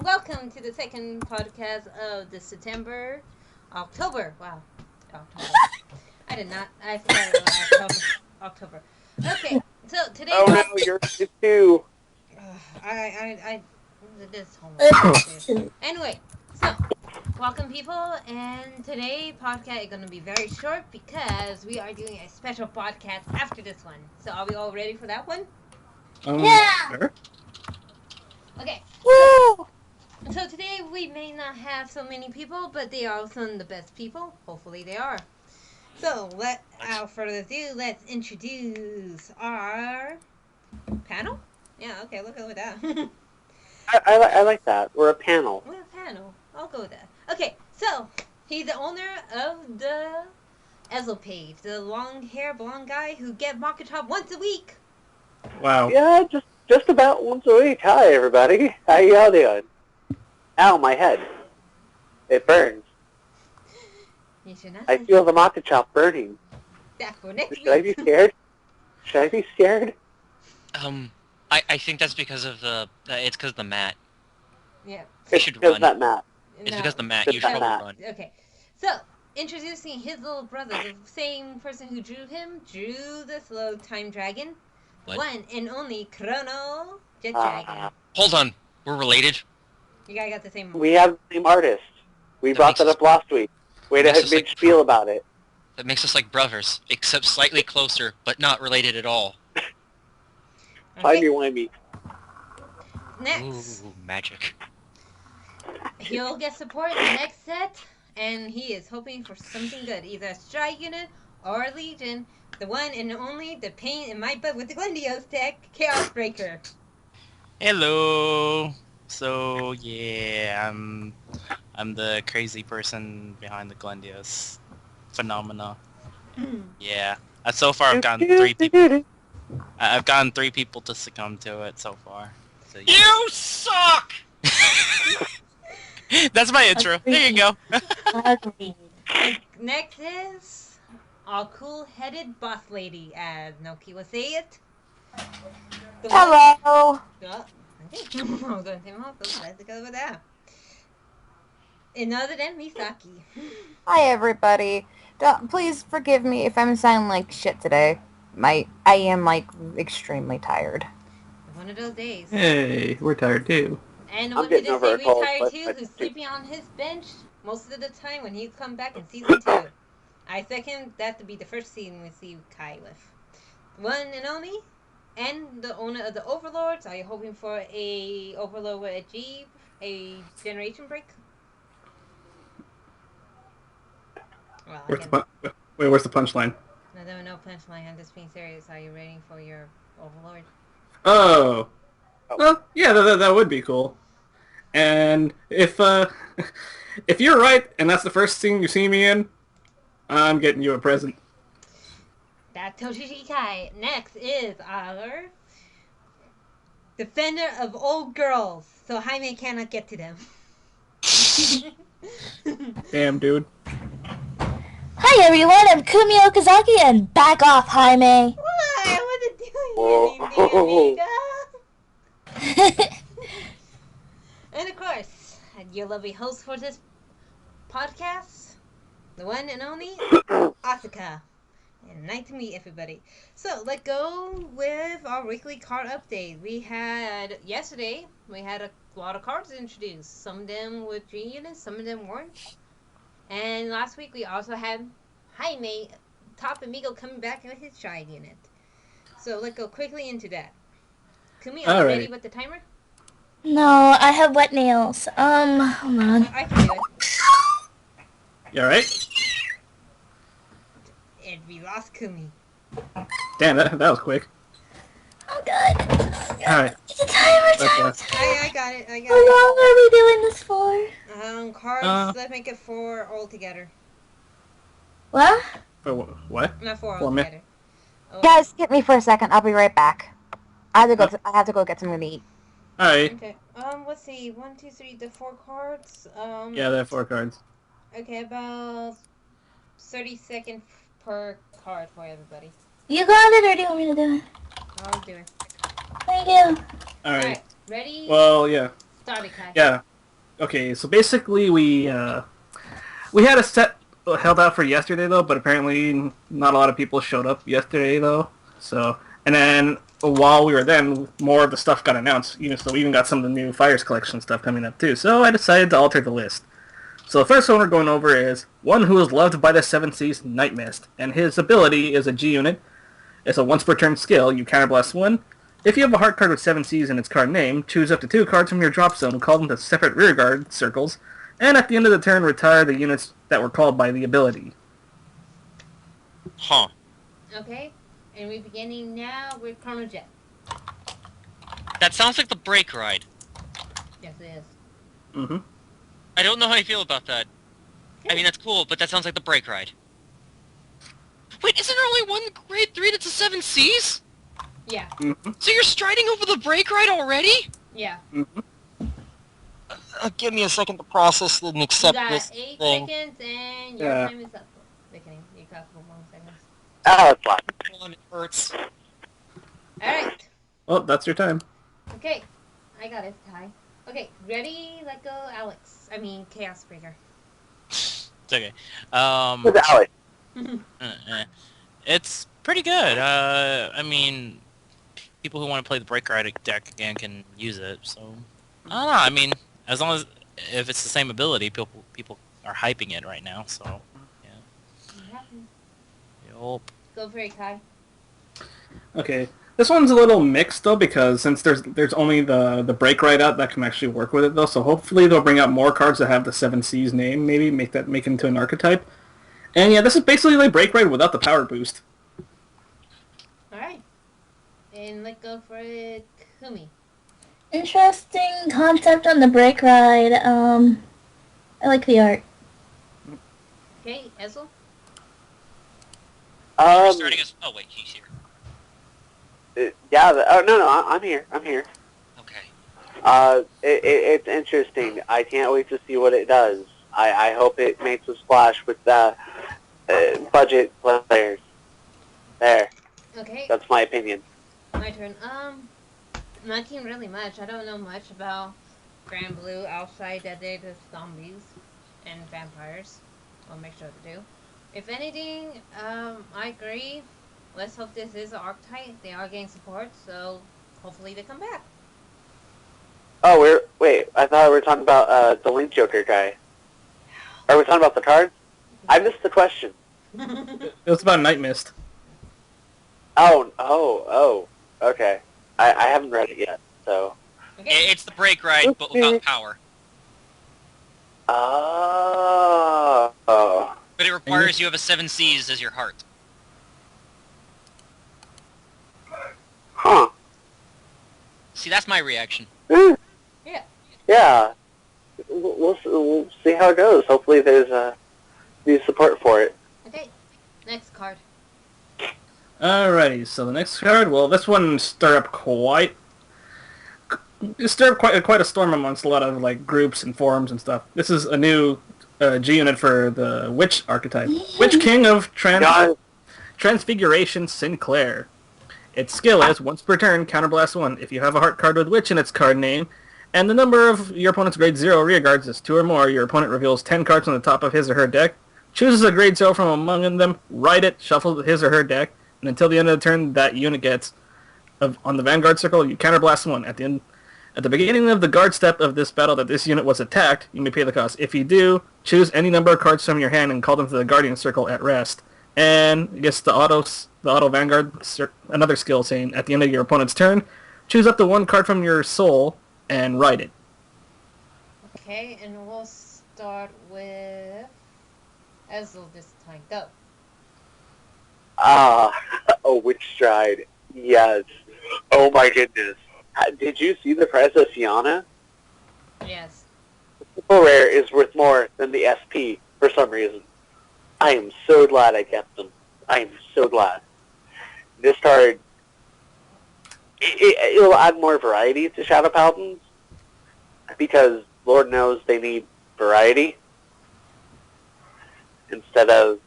welcome to the second podcast of the October. Wow, October. I did not. I forgot about October. Okay, so today. Oh no, you're too. I did this homework. Anyway, so welcome people, and today podcast is gonna be very short because we are doing a special podcast after this one. So are we all ready for that one? Yeah. Sure. Okay. Woo! So today we may not have so many people, but they are some of the best people. Hopefully they are. So without further ado, let's introduce our panel. Yeah, okay, look at that. I like that. We're a panel. We're a panel. I'll go with that. Okay, so he's the owner of the Ezel page, the long hair blonde guy who get Market Top once a week. Wow. Yeah, just about once a week. Hi everybody. How y'all doing? Ow, my head. It burns. You should not. I feel the Maka chop burning. That for next Should I be scared? Should I be scared? I think that's because of it's because of the mat. Yeah. It's should because run. that mat. It's No. because of the mat. Just You should that probably mat. run. Okay, so introducing his little brother, the same person who drew him, drew this little time dragon. What? One and only Chrono Jet Dragon. Hold on. We're related? You guys got the same. We have the same artist. We That brought makes that us- up last week. Way to makes have us a big like- spiel about it. That makes us like brothers, except slightly closer, but not related at all. Timey wimey. Next, Ooh, magic. he'll get support in the next set, and he is hoping for something good, either a Strike Unit or a Legion. The one and only, the pain in my butt with the Glendios deck, Chaos Breaker. Hello. So yeah, I'm the crazy person behind the Glendios phenomena. Yeah. So far I've gotten three people. I've gotten 3 people to succumb to it so far. So, yeah. You suck! That's my intro. There you go. Agreed. Next is our cool-headed boss lady, as Noki will say it. The one- Hello. Oh, okay. I'm going to say more, so let's go with that. And other than Misaki. Hi, everybody. Please forgive me if I'm sounding like shit today. I am, extremely tired. One of those days. Hey, we're tired too. And the I'm one who getting did over say a cold, retired but too, I who's do. sleeping on his bench most of the time when he's come back in season 2. I second that to be the first season we see Kai with. One and only, and the owner of the Overlords. Are you hoping for a Overlord with a Jeep, a Generation Break? Well, Where's the punchline? no punchline. I'm just being serious. Are you ready for your Overlord? Oh. Well, yeah, that would be cool. And if if you're right, and that's the first scene you see me in, I'm getting you a present. That's Toshishi Kai. Next is our defender of old girls, so Jaime cannot get to them. Damn, dude. Hi, everyone. I'm Kumi Okazaki, and back off, Jaime. Why? What are you Whoa. doing, amiga? And of course, your lovely host for this podcast, the one and only Asuka. And nice to meet everybody. So let's go with our weekly card update. Yesterday we had a lot of cards introduced. Some of them were G units, some of them weren't. And last week we also had Jaime, Top Amigo, coming back with his Shy unit. So let's go quickly into that. Kumi, are you ready Alright. with the timer? No, I have wet nails. Hold on. I can do it. You alright? And we lost Kumi. Damn, that was quick. I'm good. Alright. It's a timer That's, time. I got it. How long are we doing this for? Cards, let's make it 4 altogether. What? for what? Not 4 4 altogether. Oh, Guys, skip me for a second. I'll be right back. I have to go get something to eat. Alright. okay. Let's see. 1, 2, 3, the 4 cards. Yeah, there are 4 cards. Okay, about 30 seconds per card for everybody. You got it, or do you want me to do it? I'll do it. Thank you. Alright. Ready? Well, yeah. Start it, Kai. Yeah. Okay, so basically we had a set held out for yesterday though, but apparently not a lot of people showed up yesterday though. So and then while we were then, more of the stuff got announced. So we even got some of the new Fires Collection stuff coming up too. So I decided to alter the list. So the first one we're going over is one who is loved by the Seven Seas, Night Mist, and his ability is a G unit. It's a once per turn skill. You counterblast one. If you have a heart card with 7 Cs in its card name, choose up to 2 cards from your drop zone, call them to separate rearguard circles, and at the end of the turn, retire the units that were called by the ability. Huh. Okay, and we're beginning now with Chrono Jet. That sounds like the brake ride. Yes, it is. Mm-hmm. I don't know how I feel about that. I mean, that's cool, but that sounds like the brake ride. Wait, isn't there only one grade 3 that's a 7 Cs? Yeah. Mm-hmm. So you're striding over the brake ride already? Yeah. Mm-hmm. Give me a second to process and accept You got this 8 thing. seconds, and your time is up. Beginning. You got 4 more seconds. Oh, it's fine. Hold on, it hurts. Alright. Well, that's your time. Okay. I got it, Ty. Okay, ready? Let go, Alex. I mean, Chaos Breaker. It's okay. Who's Alex? It's pretty good. I mean, people who want to play the Break Ride deck again can use it. So I don't know. I mean, as long as if it's the same ability, people are hyping it right now. So yeah. What happened? Yup. Go for it, Kai. Okay. This one's a little mixed though, because since there's only the break ride out that can actually work with it though, so hopefully they'll bring out more cards that have the 7 C's name, maybe make it into an archetype. And yeah, this is basically like break ride without the power boost. Alright. And let go for it, Kumi. Interesting concept on the brake ride. I like the art. Okay, Ezel? You're starting us. Oh wait, he's here. Yeah. No. I'm here. Okay. It's interesting. I can't wait to see what it does. I hope it makes a splash with the budget players. There. Okay. That's my opinion. My turn. Nothing really much. I don't know much about Grand Blue outside that they just zombies and vampires. I'll make sure to do. If anything, I agree. Let's hope this is an archetype. They are getting support, so hopefully they come back. Oh, wait. I thought we were talking about the Link Joker guy. Are we talking about the cards? I missed the question. It was about Night Mist. Oh. Okay. I haven't read it yet, so. Okay. It's the brake ride, but without power. Oh. But it requires you have a 7 Cs as your heart. Huh. See, that's my reaction. Yeah. Yeah. Yeah. We'll see how it goes. Hopefully there's new support for it. Okay. Next card. Alrighty, so the next card, well, this one stirred up quite a storm amongst a lot of like groups and forums and stuff. This is a new G unit for the Witch archetype. Witch King of Transfiguration Sinclair. Its skill is, once per turn, counterblast 1. If you have a heart card with Witch in its card name, and the number of your opponent's grade 0 rearguards is 2 or more, your opponent reveals 10 cards on the top of his or her deck, chooses a grade 0 from among them, write it, shuffle his or her deck, and until the end of the turn that unit gets on the Vanguard circle, you counterblast 1. At the beginning of the guard step of this battle that this unit was attacked, you may pay the cost. If you do, choose any number of cards from your hand and call them to the Guardian circle at rest. And I guess the auto Vanguard, another skill saying at the end of your opponent's turn, choose up to 1 card from your soul and write it. Okay, and we'll start with Ezel this time. Go. Witch Stride. Yes. Oh my goodness. Did you see the price of Fiona? Yes. The Super Rare is worth more than the SP for some reason. I am so glad I kept them. I am so glad. This card, it'll add more variety to Shadow Paladins, because Lord knows they need variety. Instead of,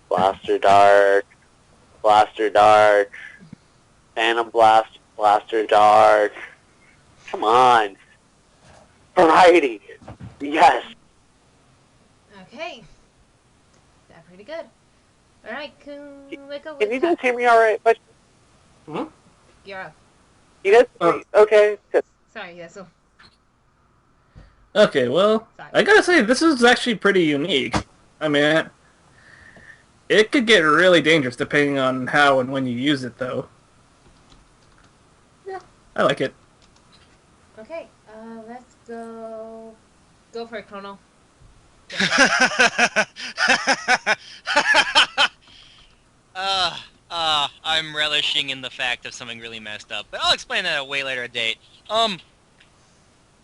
Blaster Dark, Phantom Blast, Blaster Dark. Come on. Variety. Yes. Okay. That's pretty good. Alright, Kumiko, Can you guys hear me all right? But you're up. you guys, Oh. okay. Sorry, yeah, so... Okay, well, Sorry. I gotta say, this is actually pretty unique. I mean, it could get really dangerous depending on how and when you use it, though. Yeah, I like it. Okay, let's go... Go for it, Chrono. I'm relishing in the fact of something really messed up, but I'll explain that at a way later date.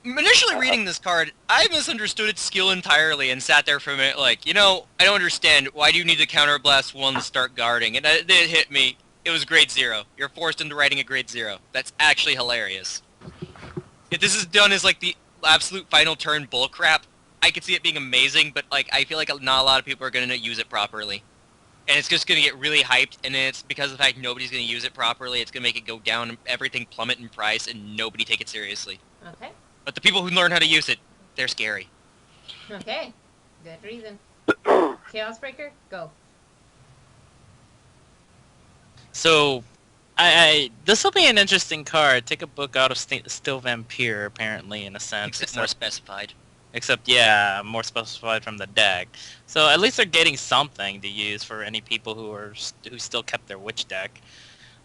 Initially reading this card, I misunderstood its skill entirely and sat there for a minute like, I don't understand. Why do you need to counterblast 1 to start guarding? And it hit me. It was grade 0. You're forced into writing a grade 0. That's actually hilarious. If this is done as, like, the absolute final turn bullcrap, I could see it being amazing, but, like, I feel like not a lot of people are going to use it properly. And it's just going to get really hyped, and it's because of the fact nobody's going to use it properly, it's going to make it go down, everything plummet in price, and nobody take it seriously. Okay. But the people who learn how to use it, they're scary. Okay. Good reason. Chaos Breaker, go. So, this will be an interesting card. Take a book out of Steel Vampire, apparently, in a sense. Except more specified. Except, yeah, more specified from the deck. So at least they're getting something to use for any people who still kept their witch deck.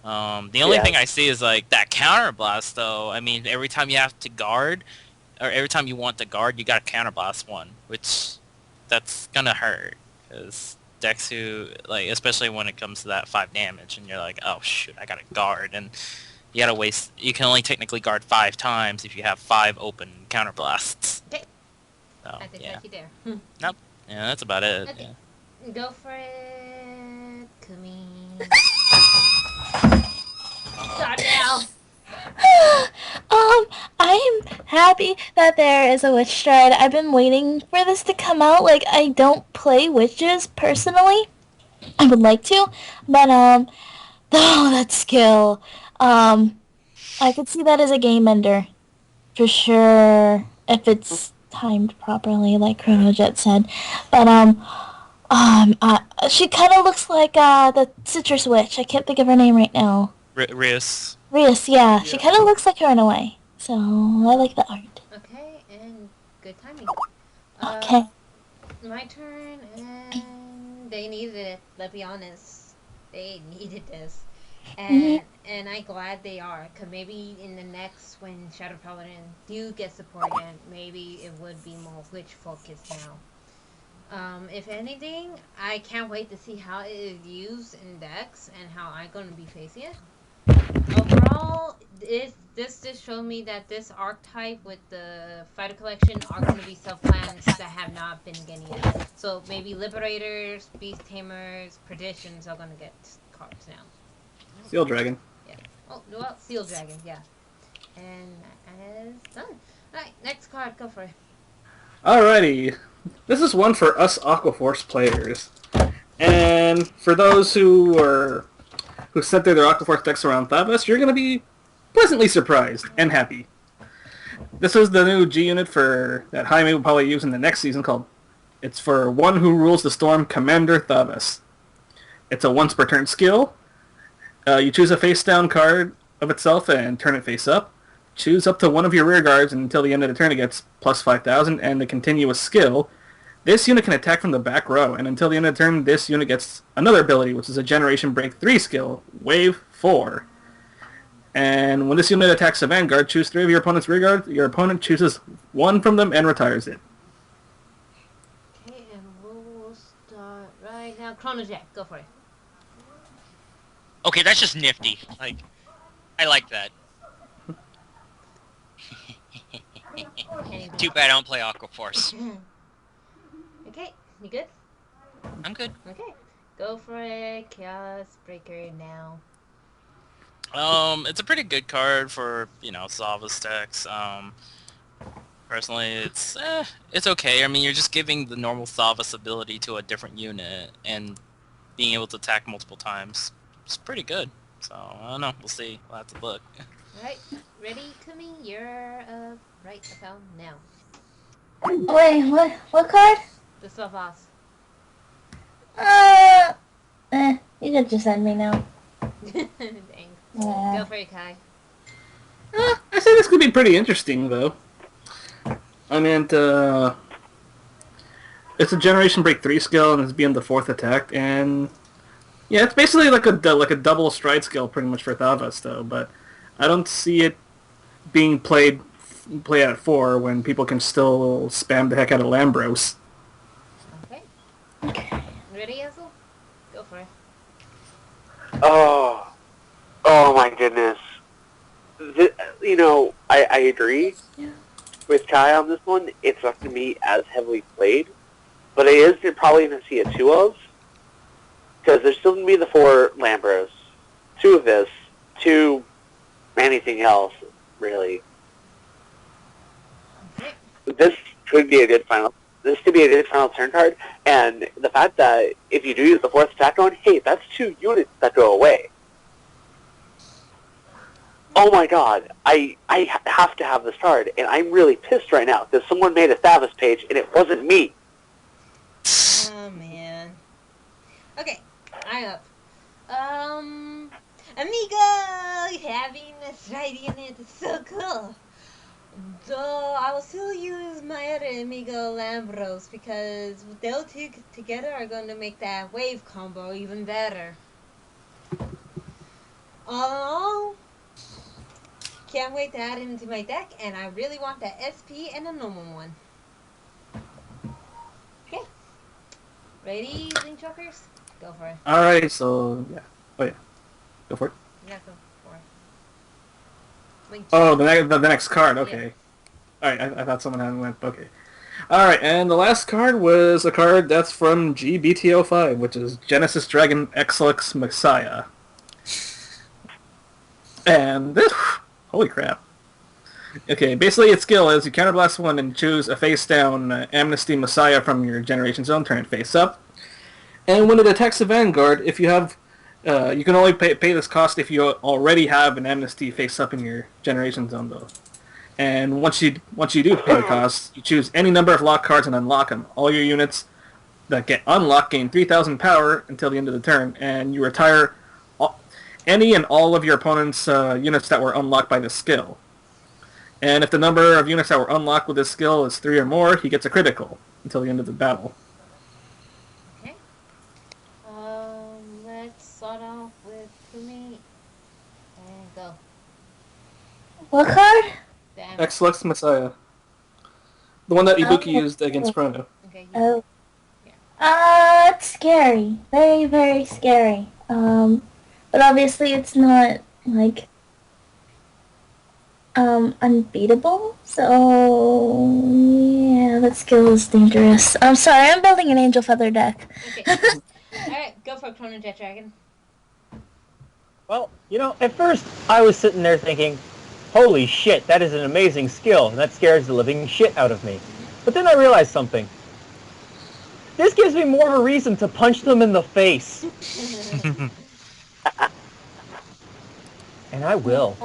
The only thing I see is like that counterblast, though. I mean, every time you have to guard, or every time you want to guard, you got to counterblast 1, which that's gonna hurt because decks who like, especially when it comes to that 5 damage, and you're like, oh shoot, I gotta guard, and you gotta waste. You can only technically guard 5 times if you have 5 open counterblasts. Okay. So, I think yeah. that's you there. Nope. Yeah, that's about it. Okay. Yeah. Go for it, Kumi. Start now. I'm happy that there is a Witch Stride. I've been waiting for this to come out. Like, I don't play witches personally. I would like to, but oh, that skill. I could see that as a game ender, for sure, if it's timed properly, like Chronojet said. But she kind of looks like the Citrus Witch. I can't think of her name right now. Rias. Rias, yeah. She kind of looks like her in a way. So, I like the art. Okay, and good timing. Okay. My turn, and they needed it, let's be honest. They needed this. And I'm glad they are, because maybe in the next, when Shadow Paladin do get support again, maybe it would be more witch focused now. If anything, I can't wait to see how it is used in decks and how I'm going to be facing it. Overall, this just showed me that this archetype with the fighter collection are going to be self-plans that have not been getting it. So maybe Liberators, Beast Tamers, Perditions are going to get cards now. Steel Dragon. Yeah. Oh, well, Steel Dragon, yeah. And it's done. Alright, next card, go for it. Alrighty. This is one for us Aquaforce players. And for those who center their Aquaforce decks around Thavas, you're going to be pleasantly surprised and happy. This is the new G unit for that Jaime will probably use in the next season called, it's for One Who Rules the Storm, Commander Thavas. It's a once per turn skill. You choose a face down card of itself and turn it face up. Choose up to one of your rear guards and until the end of the turn it gets plus 5,000 and the continuous skill. This unit can attack from the back row, and until the end of the turn, this unit gets another ability, which is a Generation Break 3 skill, Wave 4. And when this unit attacks a vanguard, choose 3 of your opponent's rear guards. Your opponent chooses 1 from them and retires it. Okay, and we'll start right now. Chronojet, go for it. Okay, that's just nifty. Like, I like that. Too bad I don't play Aquaforce. Okay, you good? I'm good. Okay, go for it. Chaos Breaker now. It's a pretty good card for, Salvas decks. Personally, it's okay. I mean, you're just giving the normal Salvas ability to a different unit and being able to attack multiple times. It's pretty good. So, I don't know. We'll see. We'll have to look. Alright, ready, Kumi? You're right about now. Wait, what card? The swap boss. You could just send me now. Dang. Yeah. Go for it, Kai. I say this could be pretty interesting, though. I mean, it's a Generation Break 3 skill, and it's being the 4th attack, and yeah, it's basically like a double stride skill, pretty much for Thavas, though. But I don't see it being played at 4 when people can still spam the heck out of Lambros. Okay. Ready, Hazel? Go for it. Oh my goodness. I agree with Kai on this one. It's not going to be as heavily played, but it is probably going to see a 2 of, because there's still going to be the 4 Lambros, 2 of this, 2 anything else, really. Okay. This could be a good final. This could be a good final turn card, and the fact that if you do use the 4th attack on, hey, that's 2 units that go away. Oh my god, I have to have this card, and I'm really pissed right now, because someone made a Thavas page, and it wasn't me. Oh, man. Okay, I'm up. Amigo! Having this right in it is so cool. Though I will still use my other Amigo Lambros, because those two together are going to make that wave combo even better. All in all, can't wait to add it into my deck, and I really want that SP and a normal one. Okay. Ready, Link Chokers? Go for it. Alright, so, yeah. Oh, yeah. Go for it. Yeah, go for it. Link Oh, the next card, okay. Alright, I thought someone hadn't went, okay. Alright, and the last card was a card that's from GBTO5, which is Genesis Dragon Exlux Messiah. And this... Holy crap. Okay, basically its skill is you counterblast 1 and choose a face-down Amnesty Messiah from your Generation Zone, turn it face up. And when it attacks the Vanguard, if you have... you can only pay this cost if you already have an Amnesty face up in your Generation Zone, though. And once you do pay the cost, you choose any number of lock cards and unlock them. All your units that get unlocked gain 3,000 power until the end of the turn, and you retire any and all of your opponent's units that were unlocked by this skill. And if the number of units that were unlocked with this skill is 3 or more, he gets a critical until the end of the battle. Okay. Let's start off with Kumi. And go. What card? Damn. Exlux Messiah. The one that Ibuki used against Chrono. Okay. Oh. Yeah. It's scary. Very, very scary. But obviously it's not, like, unbeatable. So, yeah, that skill is dangerous. I'm sorry, I'm building an Angel Feather deck. Okay. Alright, go for Chrono Jet Dragon. Well, at first I was sitting there thinking, holy shit, that is an amazing skill, and that scares the living shit out of me. But then I realized something. This gives me more of a reason to punch them in the face. And I will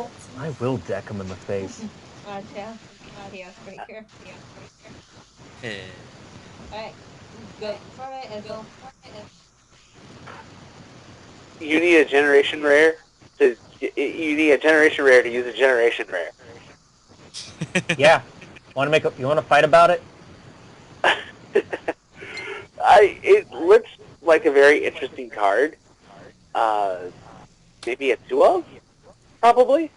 deck them in the face. Adios breaker. Alright, go for it, Ezel. You need a generation rare to use a generation rare. Yeah. You want to fight about it? It looks like a very interesting card. Maybe a 2 of? Probably.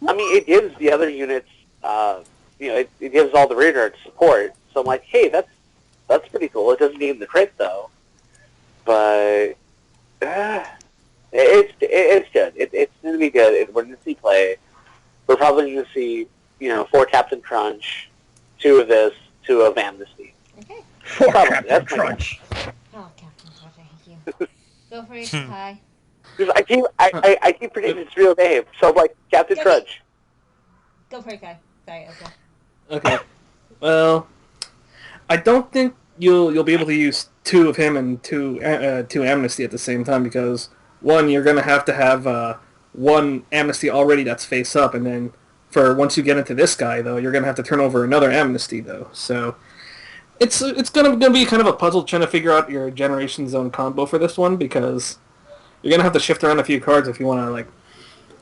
I mean, it gives the other units, it gives all the rear guard support. So I'm like, hey, that's pretty cool. It doesn't need the crit though, but it's good. It's going to be good. We're going to see play. We're probably going to see 4 Captain Crunch, 2 of this, 2 of Amnesty. Okay. 4 Captain Crunch. Oh, Captain Crunch, I hate you. Go for it, Kai. Because I keep forgetting its real name, so I'm like, Captain Crunch. Go for it, Kai. Sorry, okay. Okay. Well, I don't think you'll be able to use 2 of him and 2 Amnesty at the same time, because one, you're gonna have 1 Amnesty already that's face up, and then for once you get into this guy, though, you're going to have to turn over another Amnesty, though. So it's going to be kind of a puzzle trying to figure out your Generation Zone combo for this one, because you're going to have to shift around a few cards if you want to like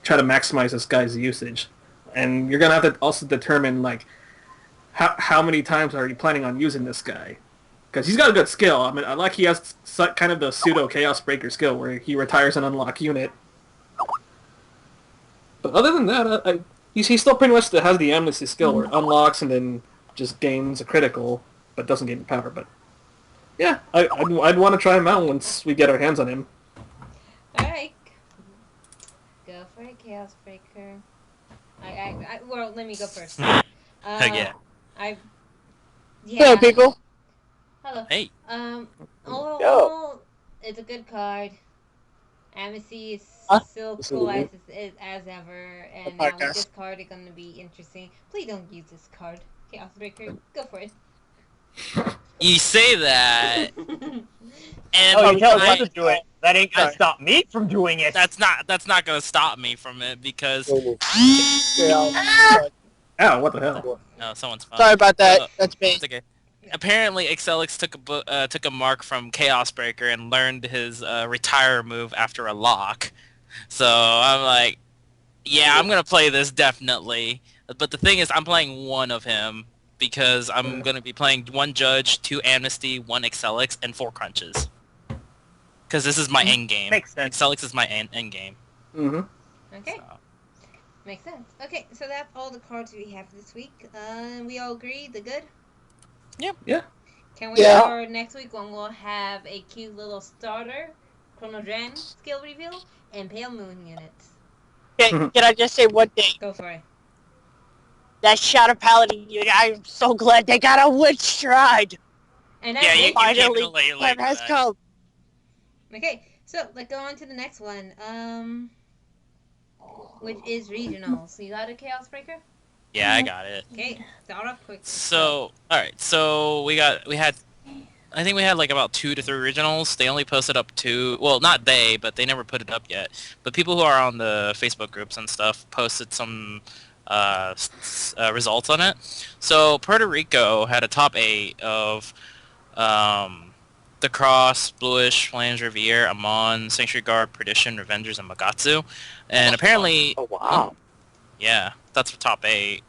try to maximize this guy's usage. And you're going to have to also determine like how many times are you planning on using this guy. Because he's got a good skill. I mean, I like he has kind of the pseudo Chaos Breaker skill where he retires an unlock unit. But other than that, he still pretty much has the Amnesty skill where it unlocks and then just gains a critical, but doesn't gain power. But yeah, I'd want to try him out once we get our hands on him. Alright. Go for it, Chaos Breaker. Well, let me go first. Yeah. Yeah. Hello, people. Hello. Hey. Overall, it's a good card. Amnesty is still cool as ever, and now with this card, it's gonna be interesting. Please don't use this card, Chaos Breaker. Go for it. You say that, and you tell us not to do it. That ain't gonna stop me from doing it. That's not gonna stop me from it because. Ow! What the hell? No, someone's phone. Sorry about that. That's me. It's okay. Apparently, Excelix took a mark from Chaos Breaker and learned his retire move after a lock. So I'm like, yeah, I'm gonna play this definitely. But the thing is, I'm playing one of him because I'm gonna be playing 1 Judge, 2 Amnesty, 1 Excelix, and 4 Crunches. Because this is my end game. Makes sense. Excelix is my end game. Mm-hmm. Okay. So. Makes sense. Okay, so that's all the cards we have this week. We all agree, the good? Yep. Yeah. Can we for next week when we'll have a cute little starter, Chrono Dren skill reveal, and Pale Moon units? Can I just say one thing? Go for it. That Shadow Paladin unit, I am so glad they got a Witch Stride. And Yeah, you finally, like time has that. come. Okay, so let's go on to the next one. Which is regionals. You got a Chaos Breaker? Yeah, I got it. Okay, start off quick. So, alright, so we had like about 2 to 3 originals. They only posted up 2, well, not they, but they never put it up yet. But people who are on the Facebook groups and stuff posted some results on it. So, Puerto Rico had a top 8 of the Cross, Bluish, Flames, Riviere, Amon, Sanctuary Guard, Perdition, Revengers, and Magatsu. And apparently... Oh, wow. Yeah, that's for top 8.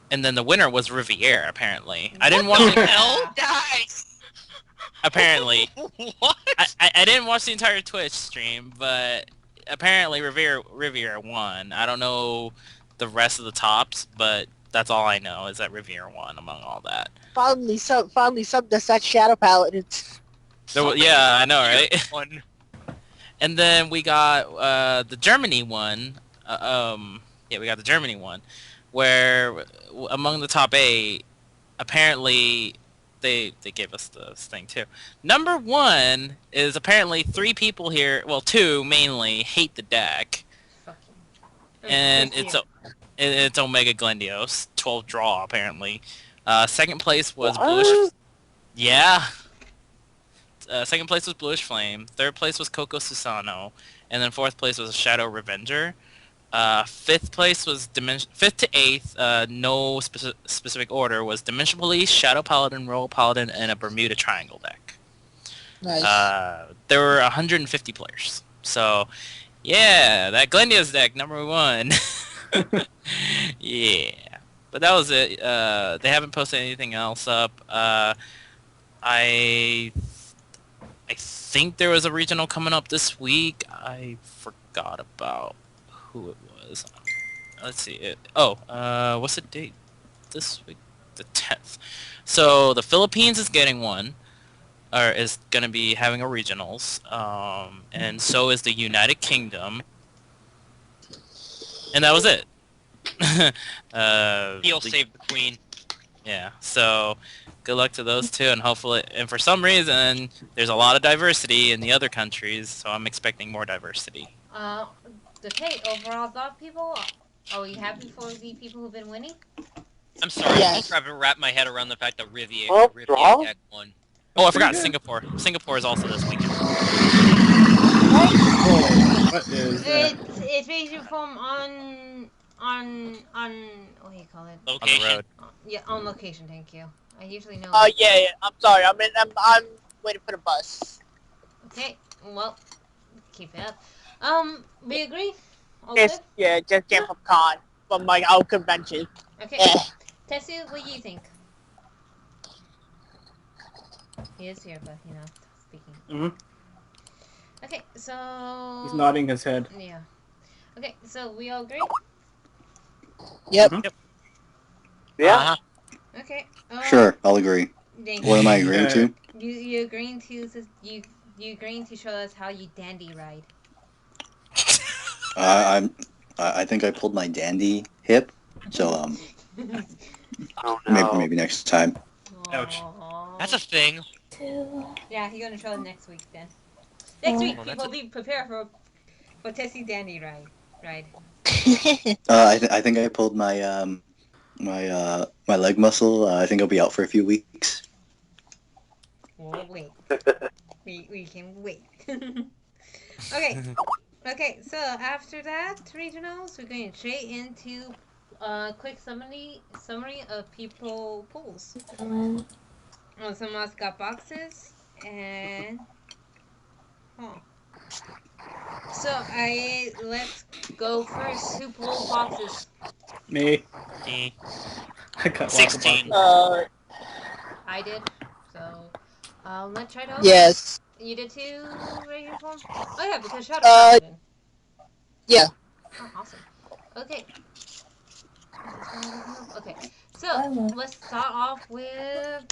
And then the winner was Riviere, apparently. I didn't watch the Hell dies. Apparently. What? I didn't watch the entire Twitch stream, but apparently Riviere won. I don't know the rest of the tops, but that's all I know is that Riviere won among all that. Finally, something that's that Shadow Paladin. Yeah, I know, right? One. And then we got the Germany one. Yeah, we got the Germany one, where among the top 8, apparently they gave us this thing too. Number 1 is apparently 3 people here, well 2 mainly, hate the deck. And it's Omega Glendios, 12 draw apparently. Second place was Bluish. Yeah. Second place was Bluish Flame. Third place was Coco Susano. And then 4th place was Shadow Revenger. 5th place was 5th to 8th, no specific order, was Dimension Police, Shadow Paladin, Royal Paladin, and a Bermuda Triangle deck. Nice. There were 150 players. So, yeah, that Glendios deck, number 1. Yeah. But that was it. They haven't posted anything else up. I think there was a regional coming up this week. I forgot about who it was. Let's see. What's the date this week? The 10th. So the Philippines is getting one, or is going to be having a regionals, and so is the United Kingdom. And that was it. He'll save the queen. Yeah, so good luck to those 2, and hopefully, and for some reason, there's a lot of diversity in the other countries, so I'm expecting more diversity. Okay, overall thought, people, are we happy for the people who've been winning? I'm sorry, Yes. I just haven't wrapped my head around the fact that Riviere draw? deck won. Oh, I forgot Singapore. Singapore is also this weekend. What is that? It's ranging from what do you call it? On the Location. road. Yeah, on location. Thank you. I usually know. Yeah. I'm sorry. I'm waiting for the bus. Okay. Well, keep it up. We agree. All Yes, good. yeah, just came from con from my old convention. Okay. Eh. Tessie, what do you think? He is here, but speaking. Mhm. Okay, so He's nodding his head. Yeah. Okay, so we all agree. Yep. Mhm. Yeah. Uh-huh. Okay. Sure, I'll agree. Thank What am I you. agreeing to? You agreeing to you agreeing to show us how you dandy ride? I think I pulled my dandy hip, so Oh no. maybe next time. Ouch. Aw. That's a thing. Yeah, you're gonna show us next week then. Next week, Oh, that's people be prepared for Tessie dandy ride. I think I pulled my my leg muscle. I think I'll be out for a few weeks. We'll wait. we can wait. Okay. Okay, so after that, regionals, we're going straight into quick summary of people pools. Some of us got boxes, and so let's go first. Who pulled boxes? Me. Me. I got lots of 16. boxes. I did. So let's try to. Yes. You did too, right here, Paul? Oh yeah, because Shadow Paladin. Yeah. Oh, awesome. Okay. Okay, so let's start off with.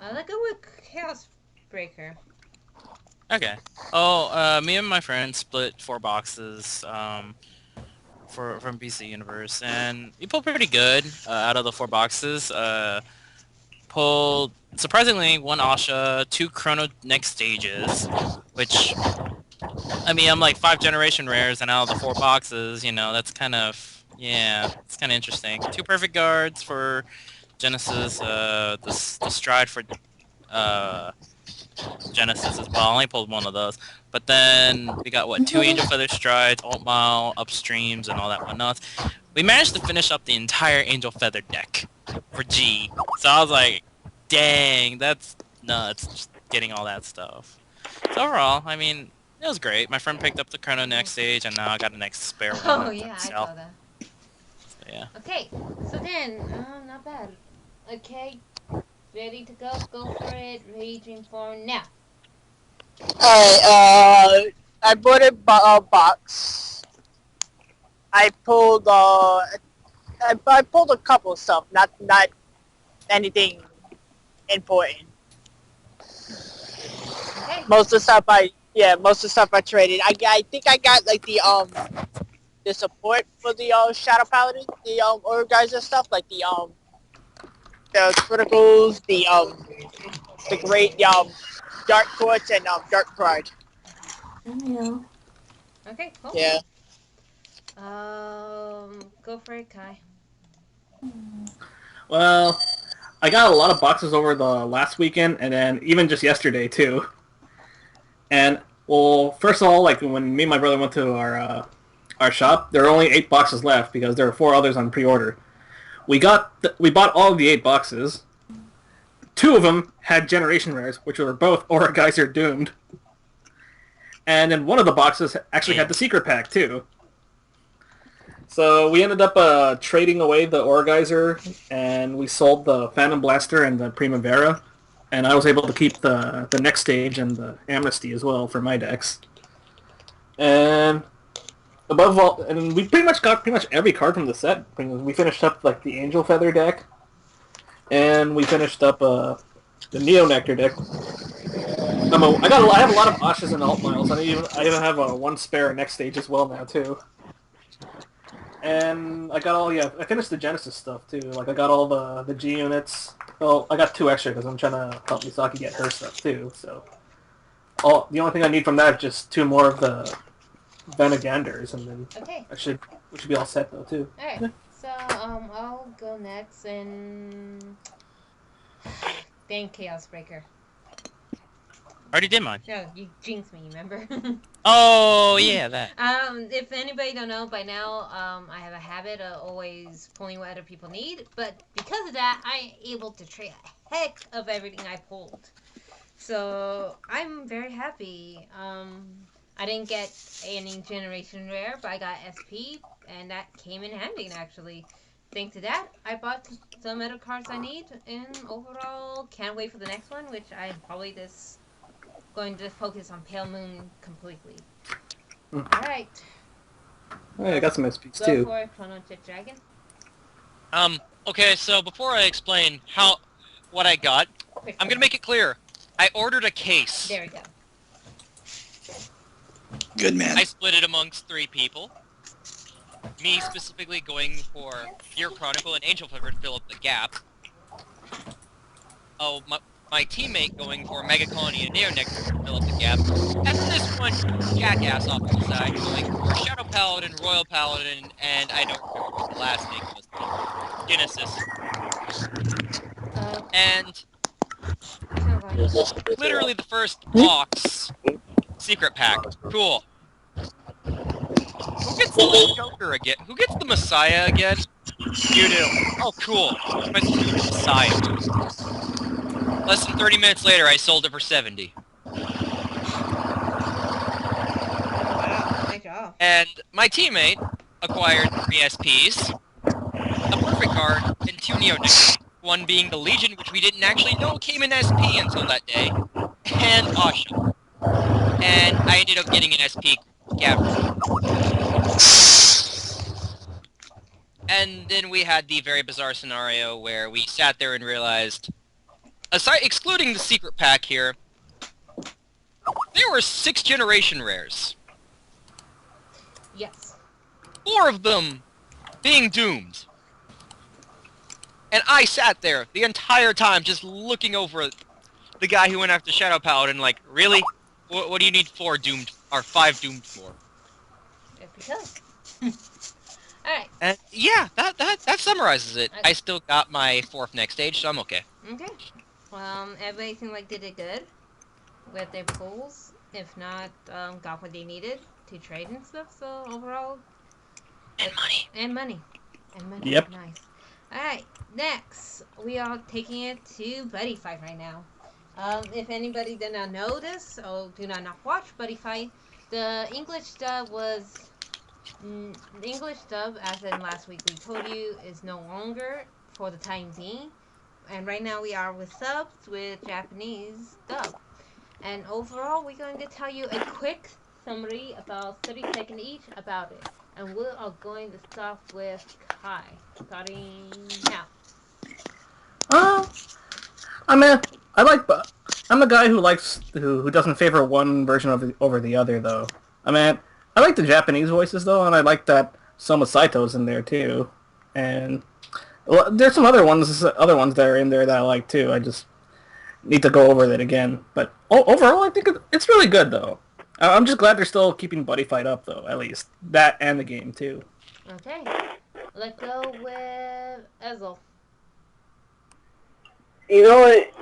Let's go with Chaos Breaker. Okay. Oh, me and my friend split 4 boxes from PC Universe, and we pulled pretty good out of the 4 boxes. Pulled surprisingly 1 Asha, 2 Chrono Next Stages, which I mean I'm like 5 generation rares, and out of the 4 boxes, that's kind of it's kind of interesting. 2 Perfect Guards for Genesis, the Stride for Genesis as well. I only pulled 1 of those. But then we got, 2 Angel Feather Strides, Alt Mile, Upstreams, and all that whatnot. We managed to finish up the entire Angel Feather deck for G. So I was like, dang, that's nuts, just getting all that stuff. So overall, I mean, it was great. My friend picked up the Chrono Next Stage, and now I got a next spare one. Oh yeah, I saw that. So, yeah. Okay, so then, not bad. Okay, ready to go? Go for it. Raging Form now. Alright, I bought a box. I pulled I pulled a couple of stuff, not anything important. Okay. Most of the stuff I traded. I think I got like the support for the Shadow Paladin, the Organizer stuff, like the criticals, the great Dark Quartz and Dark Pride. Yeah. Okay, cool. Yeah. Go for it, Kai. Well, I got a lot of boxes over the last weekend, and then even just yesterday too. And well, first of all, like when me and my brother went to our shop, there were only 8 boxes left because there were 4 others on pre-order. We bought all of the 8 boxes. 2 of them had Generation Rares, which were both Aura Geyser Doomed. And then one of the boxes actually had the Secret Pack, too. So we ended up trading away the Aura Geyser, and we sold the Phantom Blaster and the Primavera. And I was able to keep the Next Stage and the Amnesty as well for my decks. And above all, and we pretty much got every card from the set. We finished up like the Angel Feather deck, and we finished up the Neo Nectar deck. I have a lot of Ashas and Alt Miles. I even have 1 spare Next Stage as well now too. And I got I finished the Genesis stuff too. Like I got all the G units. Well, I got 2 extra because I'm trying to help Misaki get her stuff too. So, the only thing I need from that is just 2 more of the Venaganders, and then we should be all set though too. Alright, so I'll go next, and dang Chaos Breaker. Already did mine. No, you jinxed me, remember? Oh, yeah, that. If anybody don't know by now, I have a habit of always pulling what other people need, but because of that, I'm able to trade a heck of everything I pulled. So I'm very happy. I didn't get any generation rare, but I got SP, and that came in handy actually. Thanks to that, I bought some other cards I need, and overall, can't wait for the next one, which I'm probably just going to focus on Pale Moon completely. Alright. Hey, I got some SPs Go too. for it, Chrono Jet Dragon. Okay, so before I explain what I got, I'm gonna make it clear. I ordered a case. There we go. Good man. I split it amongst 3 people. Me specifically going for Gear Chronicle and Angel Flipper to fill up the gap. Oh, my teammate going for Mega Colony and Neonectar to fill up the gap. And this one jackass off to the side going for Shadow Paladin, Royal Paladin, and I don't remember what the last name was. Genesis. And literally the first box, secret pack. Cool. Who gets the Joker again? Who gets the Messiah again? You do. Oh, cool. My Messiah. Less than 30 minutes later, I sold it for 70. Wow, nice job. And my teammate acquired 3 SPs, a perfect card, and 2 Neonectar. One being the Legion, which we didn't actually know came in SP until that day, and Asha. And I ended up getting an SP Gabriel. And then we had the very bizarre scenario where we sat there and realized, excluding the secret pack here, there were 6 generation rares. Yes. 4 of them being doomed. And I sat there the entire time just looking over the guy who went after Shadow Paladin like, really? What do you need 4 doomed, or 5 doomed for? Because. Alright. And yeah, that summarizes it. I still got my 4th next stage, so I'm okay. Okay. Everybody seemed like they did good with their pulls. If not, got what they needed to trade and stuff. So overall, and money. And money. Yep. Nice. Alright, next, we are taking it to Buddy Fight right now. If anybody did not know this, or do not watch Buddy Fight, the English dub was... the English dub, as in last week we told you, is no longer for the time being. And right now we are with subs with Japanese dub. And overall, we're going to tell you a quick summary, about 30 seconds each, about it. And we are going to start with Kai, starting now. I'm a guy who doesn't favor one version over the other, though. I like the Japanese voices, though, and I like that Soma Saito's in there, too. And there's some other ones that are in there that I like, too. I just need to go over that again. But overall, I think it's really good, though. I'm just glad they're still keeping Buddy Fight up, though, at least. That and the game, too. Okay. Let's go with Ezel. You know what?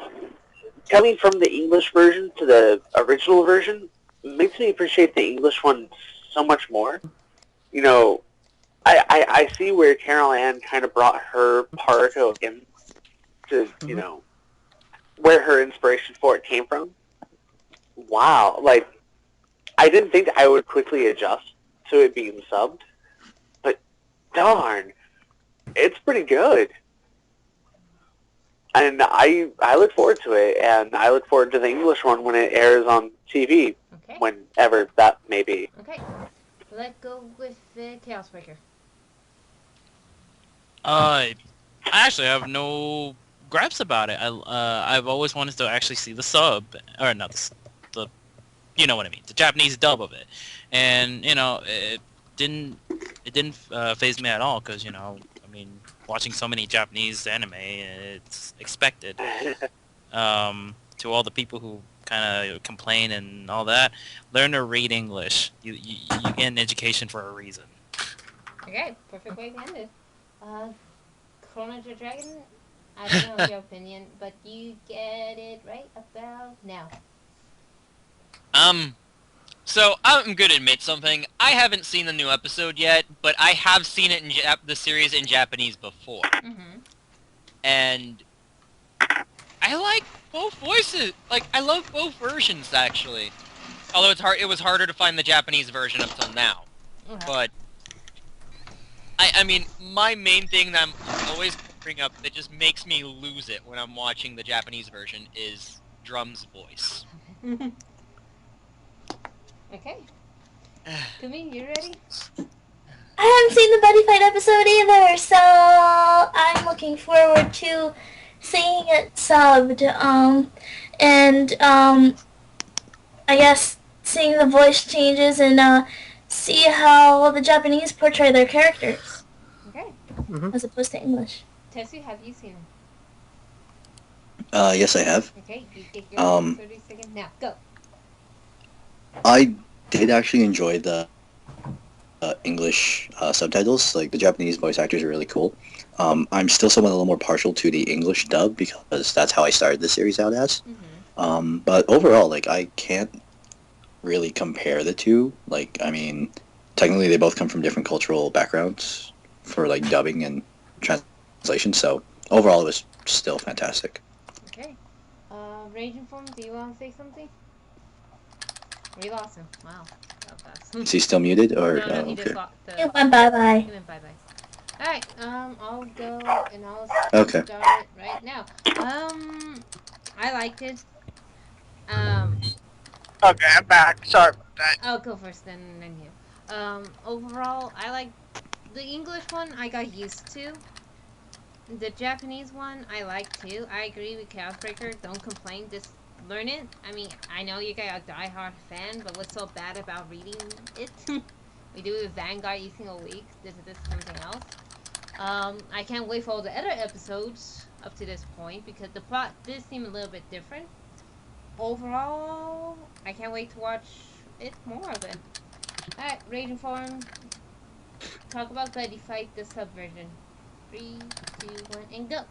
Coming from the English version to the original version makes me appreciate the English one so much more. You know, I see where Carol Ann kind of brought her part of him to, you know, where her inspiration for it came from. Wow. Like, I didn't think I would quickly adjust to it being subbed, but darn, it's pretty good. And I look forward to it, and I look forward to the English one when it airs on TV, whenever that may be. Okay, let's go with Chaos Breaker. I actually have no gripes about it. I've always wanted to actually see the sub, or not the you know what I mean, the Japanese dub of it, and you know it didn't faze me at all, because you know, I mean, watching so many Japanese anime, it's expected. To all the people who kind of complain and all that, learn to read English. You get an education for a reason. Okay, perfect way to end it. Chrono Trigger Dragon, I don't know your opinion, but you get it right about now. So, I'm gonna admit something. I haven't seen the new episode yet, but I have seen it in the series in Japanese before. Mm-hmm. And I like both voices. Like, I love both versions, actually. Although it was harder to find the Japanese version up till now. Okay. But, I mean, my main thing that I'm always bring up that just makes me lose it when I'm watching the Japanese version is Drum's voice. Okay. Kumi, you ready? I haven't seen the Buddy Fight episode either, so I'm looking forward to seeing it subbed. I guess seeing the voice changes and see how the Japanese portray their characters Okay. as opposed to English. Tessie, have you seen him? Yes, I have. Okay, you get your 30 seconds now. Go. I did actually enjoy the English subtitles. Like, the Japanese voice actors are really cool. I'm still somewhat a little more partial to the English dub because that's how I started the series out as. Mm-hmm. But overall, like, I can't really compare the two. Like, I mean, technically they both come from different cultural backgrounds for, like, dubbing and translation, so overall it was still fantastic. Okay. Raging Form, do you want to say something? We lost him. Wow. That was fast. Is he still muted, or No, he okay? just lost the... It went bye-bye. He went bye-bye. Alright, I'll go and I'll Okay. start it right now. I liked it. Okay, I'm back. Sorry about that. I'll go first, then you. Overall, I like the English one. I got used to. The Japanese one, I like too. I agree with Chaosbreaker. Don't complain. Just learn it. I mean, I know you guys are a diehard fan, but what's so bad about reading it? We do it with Vanguard every single week. This is something else. I can't wait for all the other episodes up to this point because the plot did seem a little bit different. Overall, I can't wait to watch it more of it. Alright, Raging Form. Talk about Buddy Fight, the subversion. 3, 2, 1, and go.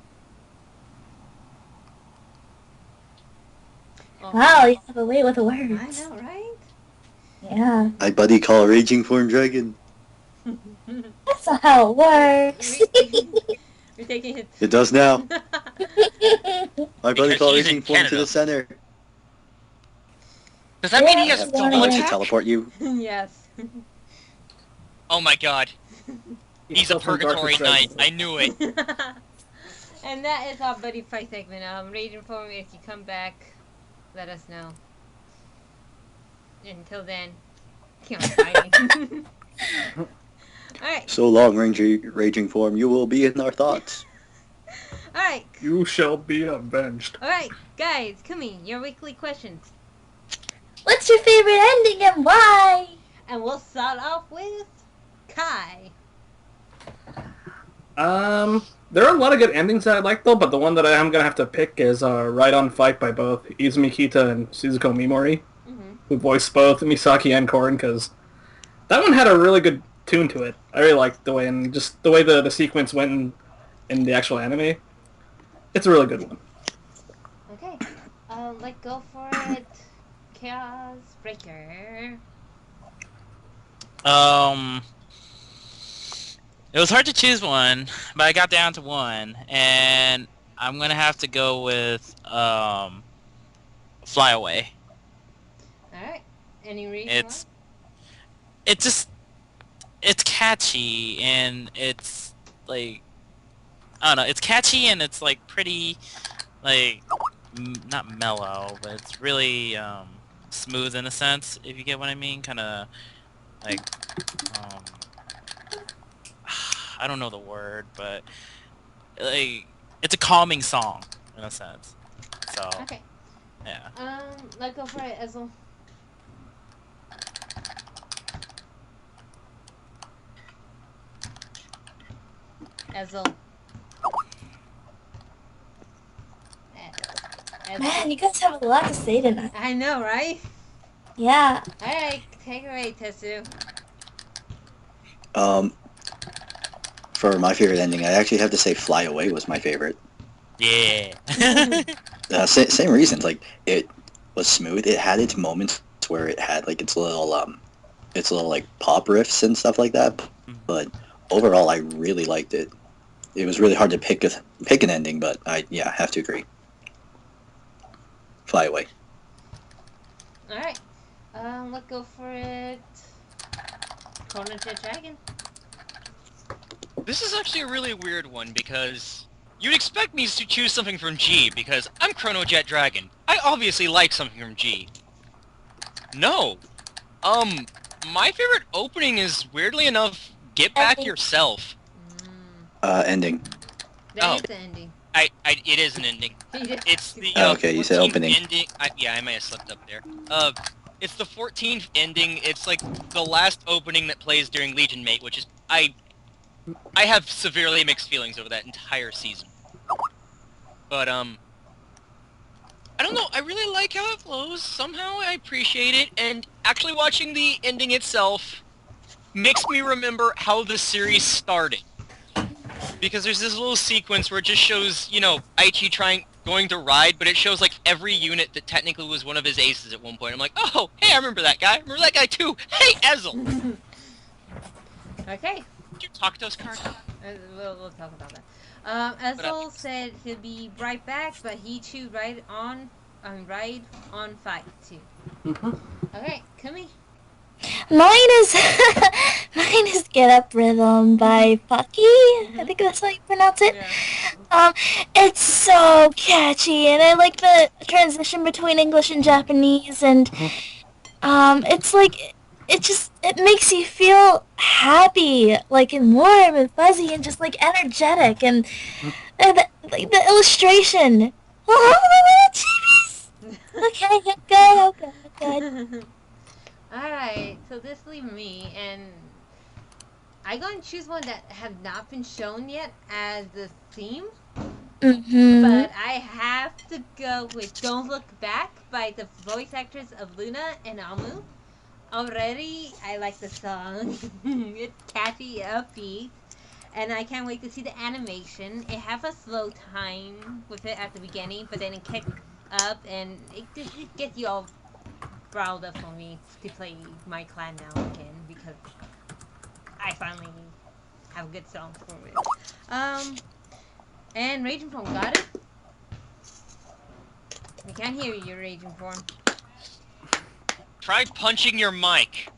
Oh, Wow, you have a way with the words. I know, right? Yeah. I buddy call Raging Form Dragon. That's not how it works. We're taking it. It does now. My buddy Because call he's in Raging Form to Canada. the center. Does that mean he I has have Yeah. to full to teleport you. Yes. Oh my god. He's a purgatory knight. I knew it. And that is our Buddy Fight segment. Raging Form, if you come back, let us know. Until then, keep on fighting. Alright, So long, Raging Form, you will be in our thoughts. alright, You shall be avenged. alright, guys, come in, your weekly questions. What's your favorite ending and why? And we'll start off with Kai. There are a lot of good endings that I like though, but the one that I am gonna have to pick is Right On Fight by both Izumi Kita and Suzuko Mimori, who voiced both Misaki and Korn, because that one had a really good tune to it. I really liked the way, and just the way the sequence went in the actual anime. It's a really good one. Okay, let's go for it. Chaos Breaker. It was hard to choose one, but I got down to one, and I'm gonna have to go with Fly Away. Alright, any reason It's catchy, and it's like, I don't know, it's catchy and it's like pretty, like, not mellow, but it's really smooth in a sense, if you get what I mean. Kind of like, I don't know the word, but like, it's a calming song in a sense. So why? Okay, yeah. let's go for it, Ezel. Ezel. Ezel. Man, you guys have a lot to say tonight. I know, right? Yeah. Alright, take it away, Tetsu. For my favorite ending, I actually have to say Fly Away was my favorite. Yeah. Same reasons. Like, it was smooth. It had its moments parts where it had like its little like pop riffs and stuff like that. But overall, I really liked it. It was really hard to pick an ending, but I have to agree. Fly Away. Alright. Let's go for it. Chrono Jet Dragon. This is actually a really weird one because you'd expect me to choose something from G because I'm Chrono Jet Dragon. I obviously like something from G. No. My favorite opening is, weirdly enough, Get Back Yourself. Ending. That is the ending. It is an ending. It's the okay, you said 14th opening. Ending. I may have slipped up there. It's the 14th ending. It's like the last opening that plays during Legion Mate, which is I have severely mixed feelings over that entire season. But I don't know. I really like how it flows. Somehow I appreciate it, and actually watching the ending itself makes me remember how the series started. Because there's this little sequence where it just shows, you know, Aichi going to ride, but it shows like every unit that technically was one of his aces at one point. I'm like, oh, hey, I remember that guy. I remember that guy too. Hey, Ezel. Okay. Did you talk to us, card? We'll talk about that. Ezel said he'll be right back, but he choose ride on fight too. Okay, Kumi. Mine is Get Up Rhythm by Fucky. I think that's how you pronounce it. Yeah. It's so catchy, and I like the transition between English and Japanese, and it's like it makes you feel happy, like, and warm and fuzzy and just like energetic, and the illustration. Oh, okay, good. Alright, so this leaves me, and I'm going to choose one that have not been shown yet as the theme. But I have to go with Don't Look Back by the voice actors of Luna and Amu. Already, I like the song. It's catchy, upbeat, and I can't wait to see the animation. It have a slow time with it at the beginning, but then it kicks up, and it gets you all riled up for me to play my clan now again, because I finally have a good song for it. And Raging Form, got it? I can't hear you, Raging Form. Try punching your mic.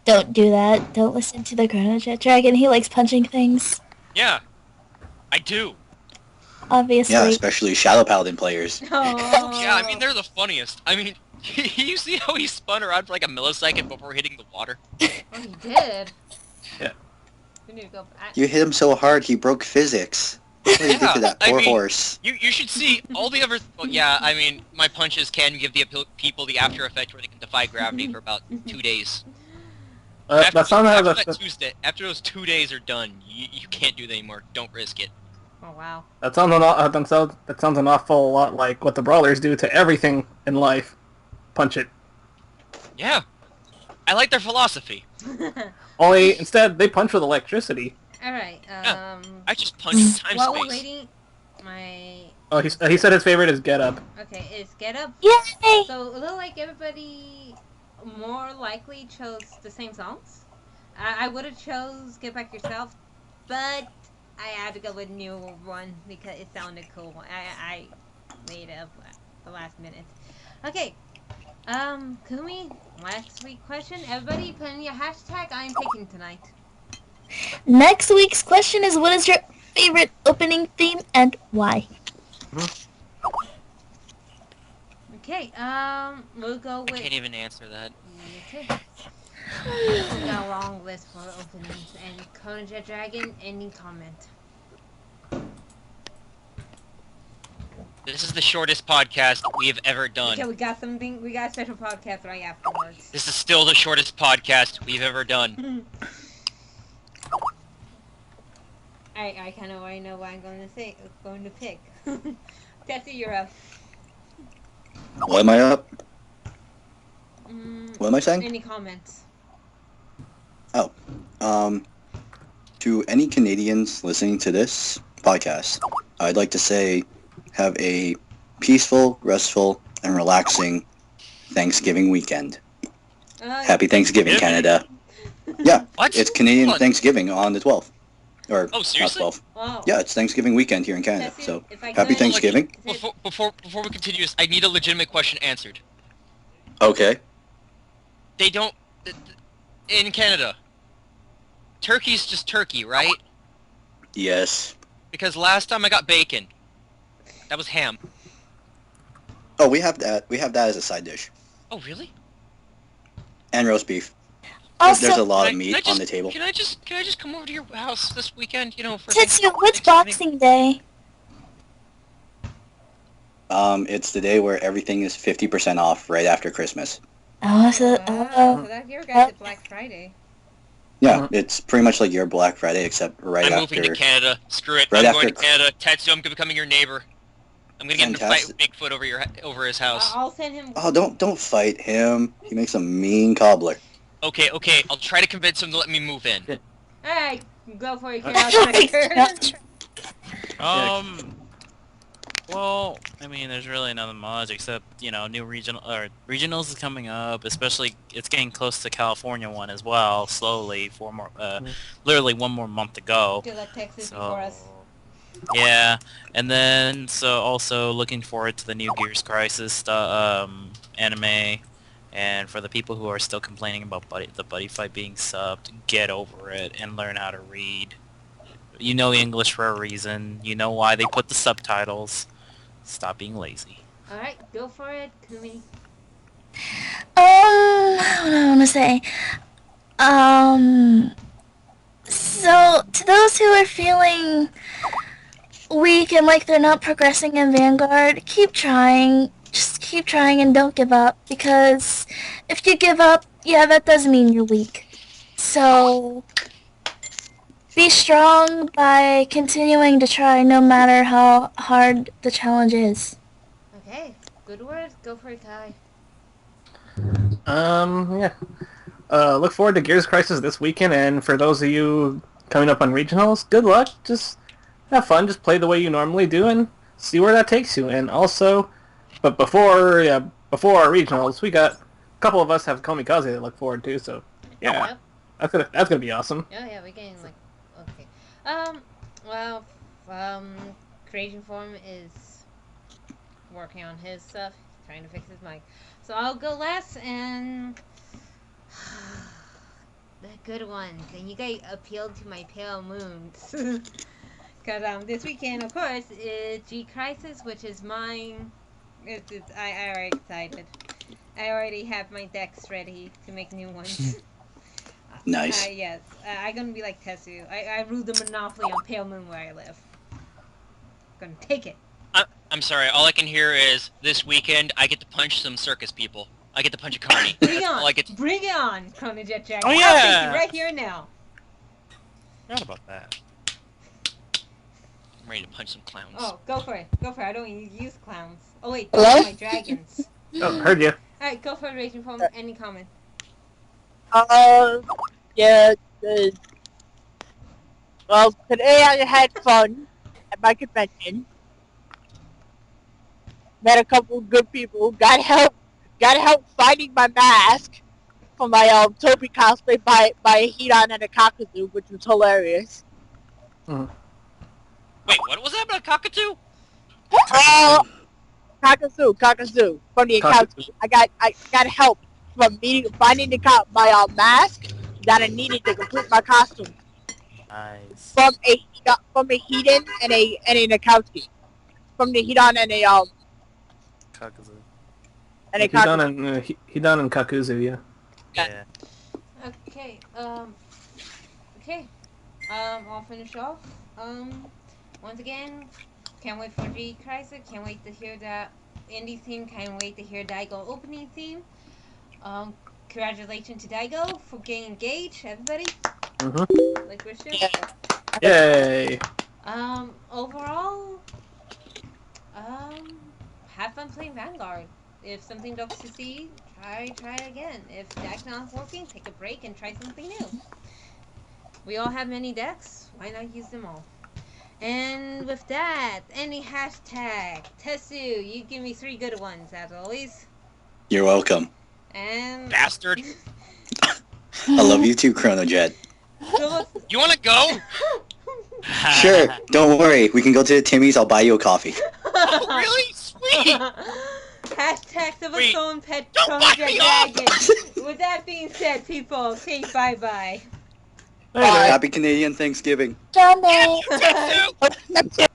Don't do that. Don't listen to the Chrono Jet Dragon. He likes punching things. Yeah, I do. Obviously. Yeah, especially Shadow Paladin players. Oh. Yeah, I mean, they're the funniest. I mean, you see how he spun around for like a millisecond before hitting the water? Oh, he did. Yeah. We need to go back. You hit him so hard, he broke physics. What did you do to that poor horse? You should see all the other... Well, yeah, I mean, my punches can give the people the after effect where they can defy gravity for about 2 days. After those 2 days are done, you can't do that anymore. Don't risk it. Oh, wow. That sounds an awful lot like what the Brawlers do to everything in life. Punch it. Yeah. I like their philosophy. Only, instead, they punch with electricity. Alright, I just punch in time while space. we're waiting, my... Oh, he said his favorite is Get Up. Okay, it's Get Up. Yay! So, it looked like everybody more likely chose the same songs. I would have chose Get Back Yourself, but I had to go with New One because it sounded cool. I made it up at the last minute. Okay, Kumi, last week question. Everybody put in your hashtag I'm picking tonight. Next week's question is, what is your favorite opening theme and why? Okay, we'll go with... I can't even answer that. Okay. We got a long list for openings, and Chrono Jet Dragon, any comment? This is the shortest podcast we have ever done. Okay, we got a special podcast right afterwards. This is still the shortest podcast we've ever done. I kind of already know what I'm going to pick. Tessie, you're up. What am I up? What am I saying? Any comments? Oh. To any Canadians listening to this podcast, I'd like to say have a peaceful, restful, and relaxing Thanksgiving weekend. Happy Thanksgiving, Really? Canada. Yeah, What? it's Canadian What? Thanksgiving on the 12th. Or Oh, seriously? not 12th. Wow. Yeah, it's Thanksgiving weekend here in Canada. Tessie, So if I happy could- Thanksgiving. Before we continue this, I need a legitimate question answered. Okay. They don't... In Canada, turkey's just turkey, right? Yes. Because last time I got bacon. That was ham. Oh, we have that. We have that as a side dish. Oh, really? And roast beef. Also, There's a lot of Can I meat just- on the table. Can I just come over to your house this weekend, you know, for Tetsu, what's Thanksgiving? Boxing Day? It's the day where everything is 50% off right after Christmas. Oh, so, So that's your guys at Black Friday. Yeah, it's pretty much like your Black Friday, except right I'm after. moving to Canada. Screw it. right I'm going after- to Canada. Tetsu, I'm becoming your neighbor. I'm gonna get into a fight with Fantastic. Bigfoot over his house. I'll send him. Oh, don't fight him. He makes a mean cobbler. Okay, I'll try to convince him to let me move in. Alright, go for it, Chaos Striker. Well, I mean, there's really nothing much except, you know, new regionals is coming up, especially it's getting close to California one as well, slowly, literally 1 more month to go. Good luck, Texas, So, before us. yeah, and then, so also looking forward to the new Gears Crisis anime, and for the people who are still complaining about the buddy fight being subbed, get over it and learn how to read. You know English for a reason, you know why they put the subtitles. Stop being lazy. Alright, go for it, Kumi. what do I want to say? So, to those who are feeling weak and like they're not progressing in Vanguard, keep trying. Just keep trying and don't give up, because if you give up, yeah, that does mean you're weak. So, be strong by continuing to try no matter how hard the challenge is. Okay, good word. Go for it, Kai. Yeah. Look forward to Gears Crisis this weekend, and for those of you coming up on regionals, good luck. Just have fun. Just play the way you normally do, and see where that takes you. And also, but before our regionals, we got a couple of us have Komikaze to look forward to. So yeah, Yep. that's gonna be awesome. Oh yeah, we're getting like okay. Creation Form is working on his stuff, trying to fix his mic. So I'll go last, and the good one. Can you guys appeal to my pale moons? Because this weekend, of course, is G Crisis, which is mine. I already decided. I already have my decks ready to make new ones. Nice. Yes. I'm gonna be like Tetsu. I rule the monopoly on Pale Moon where I live. Gonna take it. I'm sorry, all I can hear is, this weekend, I get to punch some circus people. I get to punch a carny. Bring it That's on! all I get to... Bring it on, Kona Jet Jack. Oh, I'll yeah! take you right here and now. Forgot about that. I'm ready to punch some clowns. Oh, go for it. Go for it. I don't use clowns. Oh wait, Hello? those are my dragons. Oh, heard you. Alright, go for it, Raging Form. Any comment? Yeah. Well, today I had fun at my convention. Met a couple of good people. Got help finding my mask for my Toby cosplay by Hidan and a Kakazu, which was hilarious. Wait, what was that about cockatoo? Kakazu from the Akatsuki. I got help from finding my mask that I needed to complete my costume Nice. from a Hidan and an Akatsuki. From the Hidan and a Kakazu. Kakazu. Hidan and Kakuzu, yeah. Yeah. Okay, okay. I'll finish off. Once again, can't wait for G Crisis. Can't wait to hear that indie theme. Can't wait to hear Daigo opening theme. Congratulations to Daigo for getting engaged, everybody. Mm-hmm. Like Christian. Yay! Overall, have fun playing Vanguard. If something don't succeed, try again. If deck's not working, take a break and try something new. We all have many decks. Why not use them all? And with that, any hashtag. Tetsu, you give me 3 good ones, as always. You're welcome. And... Bastard. I love you too, Chronojet. You wanna go? Sure, don't worry. We can go to Timmy's. I'll buy you a coffee. Oh, really? Sweet. Hashtag Silver Wait, Stone Pet don't buy me off! Dragon. With that being said, people, say bye-bye. Later. Happy Canadian Thanksgiving. Sunday. You too.